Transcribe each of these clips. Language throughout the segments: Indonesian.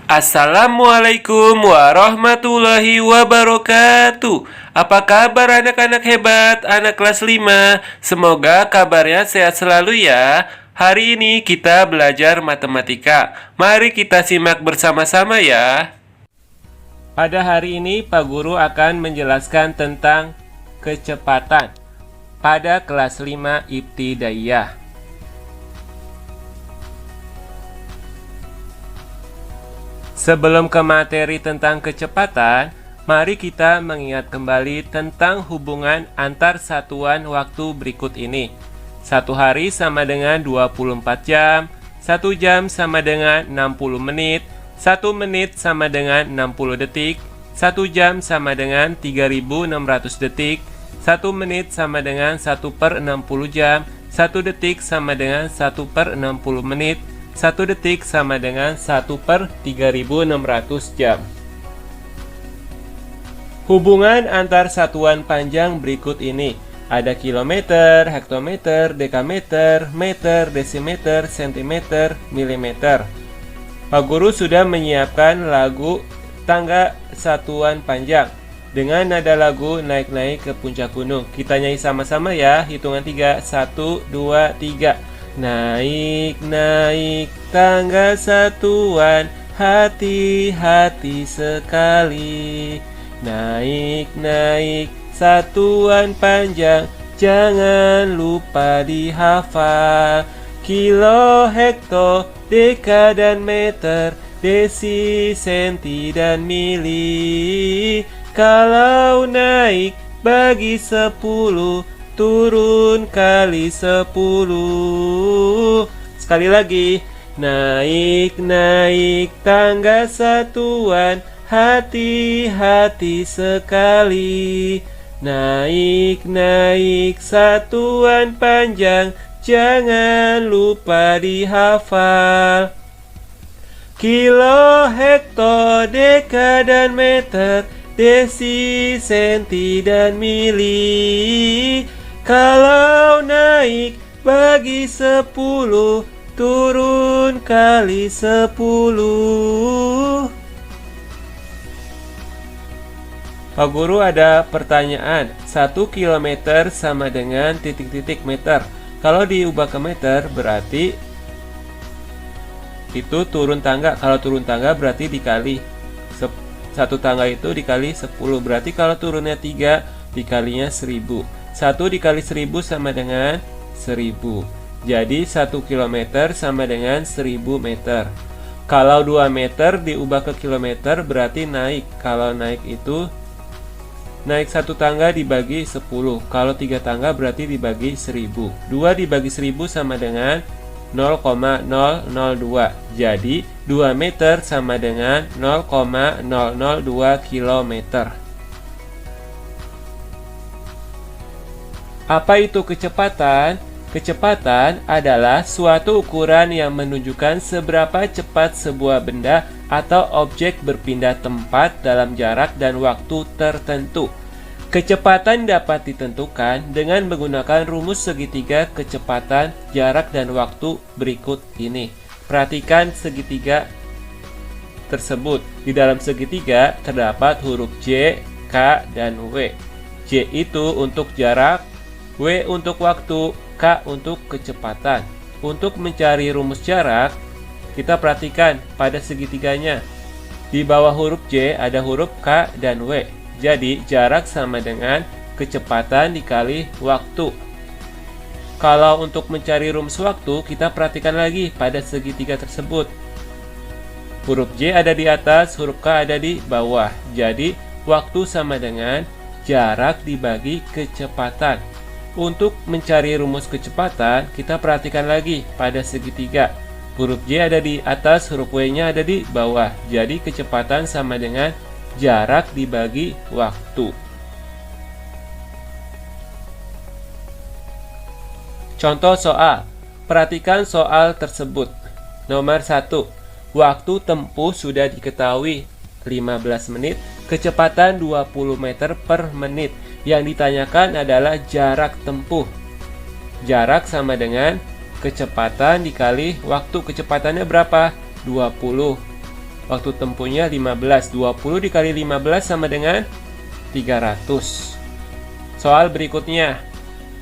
Assalamualaikum warahmatullahi wabarakatuh. Apa kabar anak-anak hebat, anak kelas 5? Semoga kabarnya sehat selalu ya. Hari ini kita belajar matematika. Mari kita simak bersama-sama ya. Pada hari ini Pak Guru akan menjelaskan tentang kecepatan pada kelas 5 Ibtidaiyah. Sebelum ke materi tentang kecepatan, mari kita mengingat kembali tentang hubungan antar satuan waktu berikut ini. 1 hari sama dengan 24 jam, 1 jam sama dengan 60 menit, 1 menit sama dengan 60 detik, 1 jam sama dengan 3600 detik, 1 menit sama dengan 1/60 jam, 1 detik sama dengan 1/60 menit, 1 detik sama dengan 1/3600 jam. Hubungan antar satuan panjang berikut ini. Ada kilometer, hektometer, dekameter, meter, desimeter, sentimeter, milimeter. Pak Guru sudah menyiapkan lagu tangga satuan panjang dengan nada lagu naik-naik ke puncak gunung. Kita nyanyi sama-sama ya. Hitungan 3. 1, 2, 3. Naik, naik tangga satuan, hati-hati sekali. Naik, naik satuan panjang, jangan lupa dihafal. Kilo, hekto, deka dan meter, desi, senti dan mili. Kalau naik bagi 10, turun kali 10. Sekali lagi. Naik, naik tangga satuan, hati-hati sekali. Naik, naik satuan panjang, jangan lupa dihafal. Kilo, hekto, deka dan meter, desi, senti dan mili. Kalau naik bagi 10, turun kali 10. Pak Guru ada pertanyaan. 1 kilometer sama dengan titik-titik meter. Kalau diubah ke meter berarti itu turun tangga. Kalau turun tangga berarti dikali 1 tangga itu dikali 10. Berarti kalau turunnya 3 dikalinya 1000. 1 dikali 1000 sama dengan 1000. Jadi 1 km sama dengan 1000 meter. Kalau 2 meter diubah ke kilometer berarti naik. Kalau naik itu naik 1 tangga dibagi 10. Kalau 3 tangga berarti dibagi 1000. 2 dibagi 1000 sama dengan 0,002. Jadi 2 meter sama dengan 0,002 kilometer. Apa itu kecepatan? Kecepatan adalah suatu ukuran yang menunjukkan seberapa cepat sebuah benda atau objek berpindah tempat dalam jarak dan waktu tertentu. Kecepatan dapat ditentukan dengan menggunakan rumus segitiga kecepatan, jarak, dan waktu berikut ini. Perhatikan segitiga tersebut. Di dalam segitiga terdapat huruf J, K, dan W. J itu untuk jarak, W untuk waktu, K untuk kecepatan. Untuk mencari rumus jarak, kita perhatikan pada segitiganya. Di bawah huruf J ada huruf K dan W. Jadi jarak sama dengan kecepatan dikali waktu. Kalau untuk mencari rumus waktu, kita perhatikan lagi pada segitiga tersebut. Huruf J ada di atas, huruf K ada di bawah. Jadi waktu sama dengan jarak dibagi kecepatan. Untuk mencari rumus kecepatan, kita perhatikan lagi pada segitiga. Huruf J ada di atas, huruf W-nya ada di bawah. Jadi kecepatan sama dengan jarak dibagi waktu. Contoh soal. Perhatikan soal tersebut. Nomor 1. Waktu tempuh sudah diketahui 15 menit, kecepatan 20 meter per menit. Yang ditanyakan adalah jarak tempuh. Jarak sama dengan kecepatan dikali waktu. Kecepatannya berapa? 20. Waktu tempuhnya 15. 20 dikali 15 sama dengan 300. Soal berikutnya.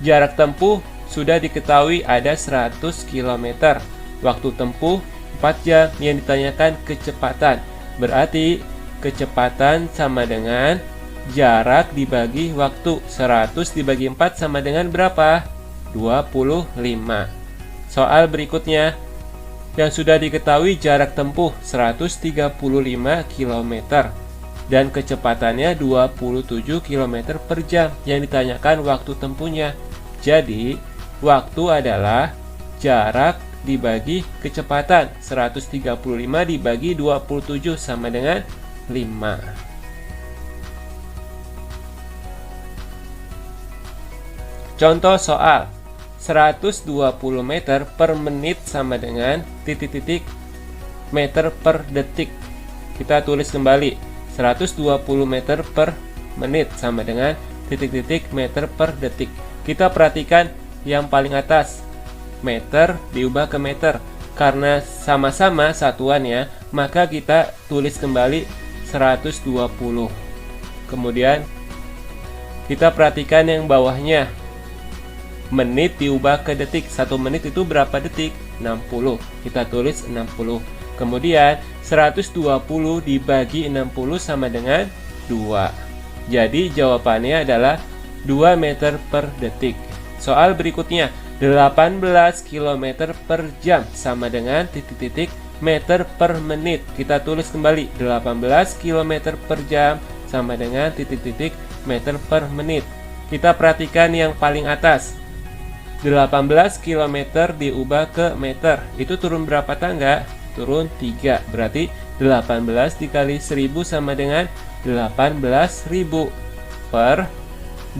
Jarak tempuh sudah diketahui ada 100 km. Waktu tempuh 4 jam, yang ditanyakan kecepatan. Berarti kecepatan sama dengan jarak dibagi waktu. 100 dibagi 4 sama dengan berapa? 25. Soal berikutnya. Yang sudah diketahui jarak tempuh 135 km dan kecepatannya 27 km per jam, yang ditanyakan waktu tempuhnya. Jadi, waktu adalah jarak dibagi kecepatan. 135 dibagi 27 sama dengan 5. Contoh soal. 120 meter per menit sama dengan titik-titik meter per detik. Kita tulis kembali. 120 meter per menit sama dengan titik-titik meter per detik. Kita perhatikan yang paling atas. Meter diubah ke meter. Karena sama-sama satuannya, maka kita tulis kembali 120. Kemudian kita perhatikan yang bawahnya. Menit diubah ke detik. 1 menit itu berapa detik? 60. Kita tulis 60. Kemudian 120 dibagi 60 sama dengan 2. Jadi jawabannya adalah 2 meter per detik. Soal berikutnya. 18 km per jam sama dengan titik-titik meter per menit. Kita tulis kembali. 18 km per jam sama dengan titik-titik meter per menit. Kita perhatikan yang paling atas. 18 km diubah ke meter. Itu turun berapa tangga? Turun 3. Berarti 18 dikali 1000 sama dengan 18.000. Per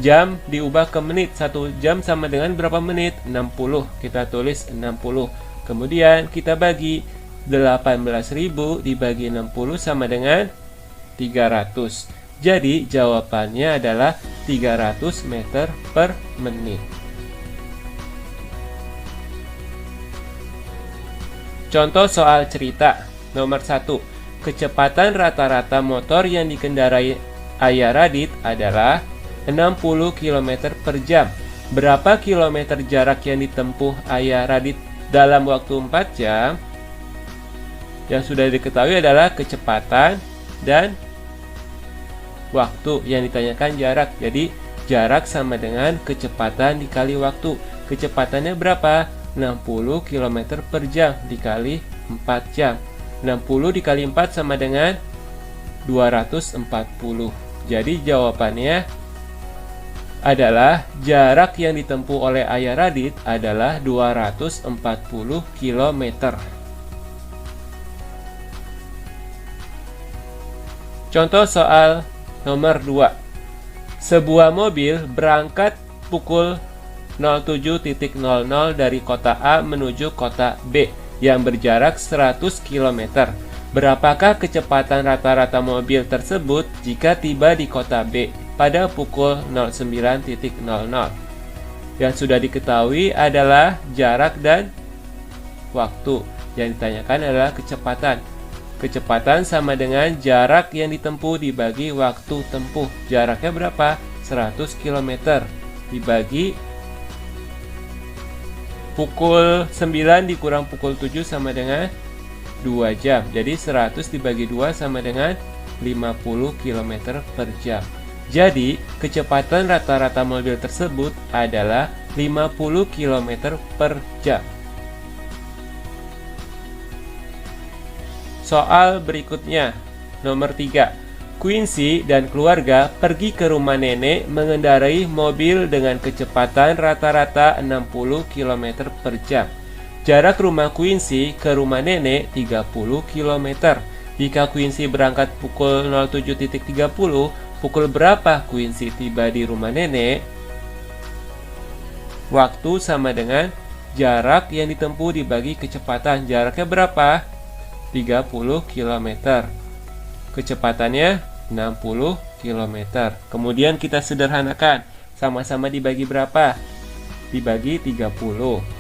jam diubah ke menit. 1 jam sama dengan berapa menit? 60. Kita tulis 60. Kemudian kita bagi 18.000 dibagi 60 sama dengan 300. Jadi jawabannya adalah 300 meter per menit. Contoh soal cerita. Nomor 1. Kecepatan rata-rata motor yang dikendarai Ayah Radit adalah 60 km per jam. Berapa kilometer jarak yang ditempuh Ayah Radit dalam waktu 4 jam? Yang sudah diketahui adalah kecepatan dan waktu, yang ditanyakan jarak. Jadi jarak sama dengan kecepatan dikali waktu. Kecepatannya berapa? 60 km per jam dikali 4 jam. 60 dikali 4 sama dengan 240. Jadi jawabannya adalah jarak yang ditempuh oleh Ayah Radit adalah 240 km. Contoh soal nomor 2. Sebuah mobil berangkat pukul 07.00 dari kota A menuju kota B yang berjarak 100 km. Berapakah kecepatan rata-rata mobil tersebut jika tiba di kota B pada pukul 09.00? Yang sudah diketahui adalah jarak dan waktu. Yang ditanyakan adalah kecepatan. Kecepatan sama dengan jarak yang ditempuh dibagi waktu tempuh. Jaraknya berapa? 100 km dibagi pukul 9 dikurang pukul 7 sama dengan 2 jam. Jadi 100 dibagi 2 sama dengan 50 km per jam. Jadi kecepatan rata-rata mobil tersebut adalah 50 km per jam. Soal berikutnya, nomor 3. Quincy dan keluarga pergi ke rumah nenek mengendarai mobil dengan kecepatan rata-rata 60 km per jam. Jarak rumah Quincy ke rumah nenek 30 km. Jika Quincy berangkat pukul 07.30, pukul berapa Quincy tiba di rumah nenek? Waktu sama dengan jarak yang ditempuh dibagi kecepatan. Jaraknya berapa? 30 km. Kecepatannya 60 km. Kemudian kita sederhanakan. Sama-sama dibagi berapa? Dibagi 30.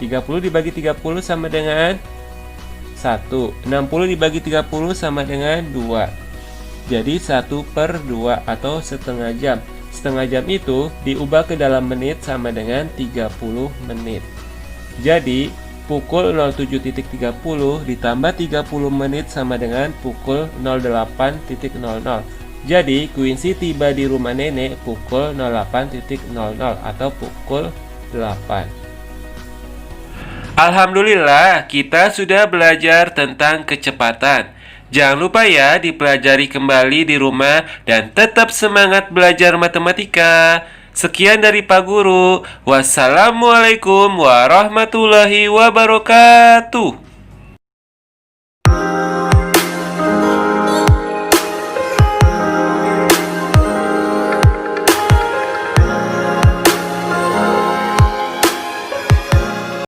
30 dibagi 30 sama dengan 1. 60 dibagi 30 sama dengan 2. Jadi 1/2 atau setengah jam. Setengah jam itu diubah ke dalam menit sama dengan 30 menit. Jadi pukul 07.30 ditambah 30 menit sama dengan pukul 08.00. Jadi Quincy tiba di rumah nenek pukul 08.00 atau pukul 8. Alhamdulillah, kita sudah belajar tentang kecepatan. Jangan lupa ya dipelajari kembali di rumah dan tetap semangat belajar matematika. Sekian dari Pak Guru. Wassalamualaikum warahmatullahi wabarakatuh.